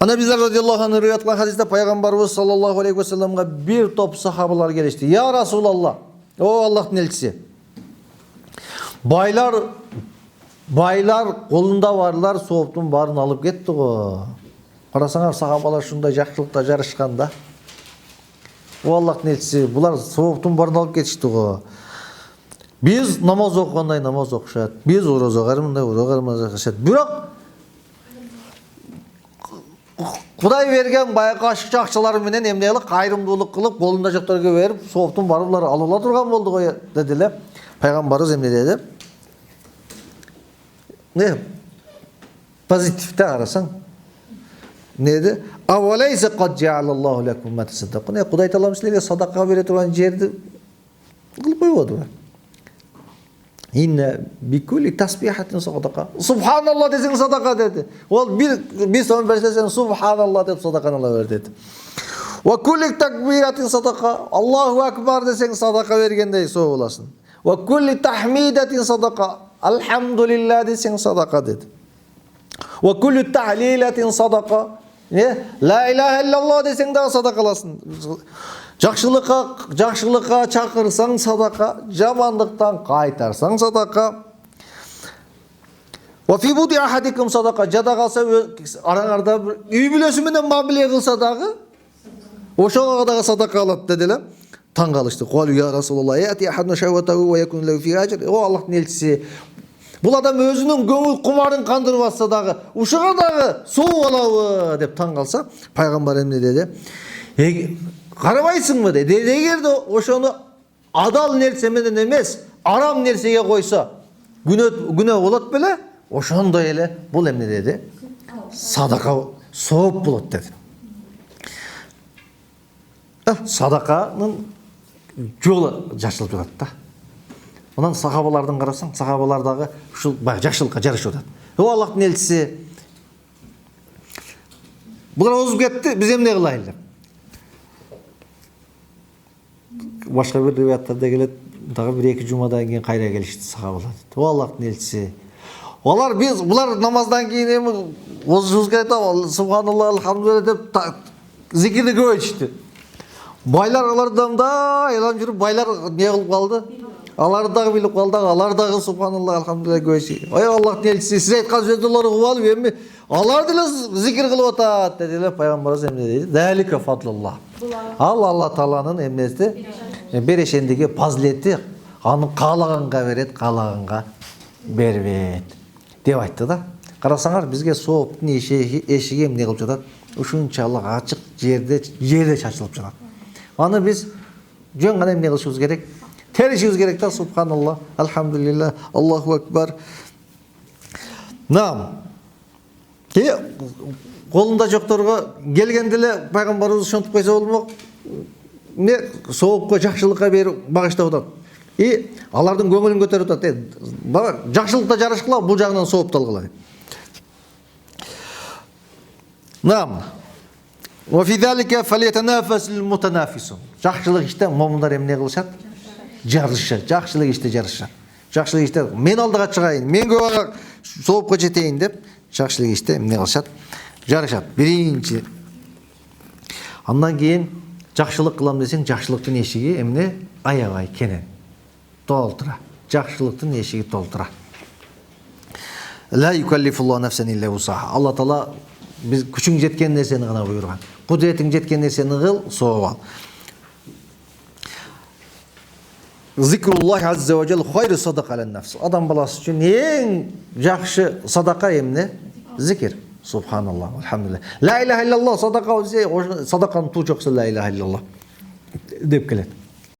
Ана Bizar radıyallahu anh rivayet kılan hadiste Peygamberimiz sallallahu aleyhi ve sellem'e bir top sahabalar gelişti. Ya Resulallah, o Allah'ın elçisi. Baylar kolunda varlar, soğuktun barını alıp gitti o. Qarasаңар sahabalar şunda жақсылықта жарышқанда. O Allah'ın elçisi, bular soğuktun barını alıp geçti o. Biz namaz okuğanday namaz okuşat. Biz oroza qarımınday oroza qarışat. Biroq Құдай берген баяғы ашықчы ақшалары менен эмнелик кайрымдуулук кылып, колунда жокторго берип, сооптун барып алыла турган болду го дедилер. Пайгамбарыбыз эмне деди? Ne? Pozitifte arasan. Neydi? Avaleyse kad cealallahu lekum ma tasaddaqun. Құдай Таала силерге садака бере турган жерди кылып койбоду. İnne bikuli tasbihatin sadaka. Subhanallah desin sadaka dedi. Ol bir son versen subhanallah deyip sadakanı ver dedi. Ve kulli takbiratin sadaka. Allahu ekber desen sadaka vergendey so olasın. Ve kulli tahmidatin sadaka. Elhamdülillah desen sadaka dedi. Ve kulli tahlilatin sadaka. Ne? La ilahe illallah desen daha sadakalasın. Жақшылыққа чақырсаң садақа, жамандықтан қайтарсаң садақа. Ва фи буди ахадикум садақа. Жада қалса араңарда бір үй бүлесіменен мамиле қылса дағы, ошоға дағы садақа алады деділер. Таң қалышты. Қалу я Расулалла, яти ахадну шахватаху ва якун лаху фи ажр. О Аллахтың елшісі. Бұл адам өзінің көңіл құмарын қандырып атса дағы, ошоға дағы соғып алауы деп таң қалса, пайғамбар эмне деді? Карабайсың мы dedi. Эгерде ошону адал нерсе менен эмес, арам нерсеге койсо, күнөө болот беле? Ошондой эле бул эмне dedi? Садака сооп болот dedi. Садаканын жолу жашылып жатат да. Анан сахабалардын карасаң, сахабалардагы ушул жакшылыкка жарышып жатат. О Аллахтын элчиси, булар озуп кетти, биз эмне кылайлы деп. Başka bir rivayatlerde gelip daha bir iki cumadan keyin kayra gelişti sahabalar. O Allah'ın elçisi. Bular namazdan keyin oz kayta subhanallah elhamdülillah dep zikirni koyuştu. Baylar alardan da elan жүрүп baylar ne kılıp kaldı? Alardağı bilip kaldı. Alardağı subhanallah elhamdülillah koyuştu. Ay Allah'ın elçisi siz aytkan sözleri kıvalıp emmi alar dile zikir kılıp atat dediler. Peygamberimiz emne dedi. Zalika fadlullah. Allah Taala'nın emnesi bereşendigi fazileti аны каалаганга берет, каалаганга бербейт деп айтты да. Карасаңар бизге сооптун эшиги эмне кылып жатат? Ушунчалык ачык жерде чачылып жатат. Аны биз жөн гана эмне кылышыбыз керек? Теришибиз керек да. Субханаллах, алхамдулилlah, Аллаху акбар. Нам. Колунда жокторго келгенде эле пайгамбарыбыз ошентип койсо болмок. Не соопко жакшылыкка берип багыштап атат. Алардын көңүлүн көтөрүп атат. Бага жакшылыкта жарышкыла, бул жагынан соопту алгыла. Нам. Ва фи залика фалятанафасул мутанафисун. Жакшылык иште момундар эмне кылышат? Жарышат. Жакшылык иште жарышат. Жакшылык иште мен алдыга чыгайын, мен көп соопко жетейин деп жакшылык иште эмне кылышат? Жарышат. Биринчи. Андан кийин жакшылык кылам десең, жакшылыктын эшиги эмне? Аябай кенен. Толтура. Жакшылыктын эшиги толтура. Ла юкаллифуллаху нафсан илля вусаха. Алла Таала биз күчүң жеткен нерсени гана буйрган. Кудретиң жеткен нерсени кыл, сооп ал. Зикруллахи азза ва жал хайру садака алан нафс. Адам баласы үчүн эң жакшы садака эмне? Зикир. Subhanallah, elhamdülillah. La ilahe illallah sadaka olsa sadaka'nın tuğ çoksa la ilahe illallah deyip gelir.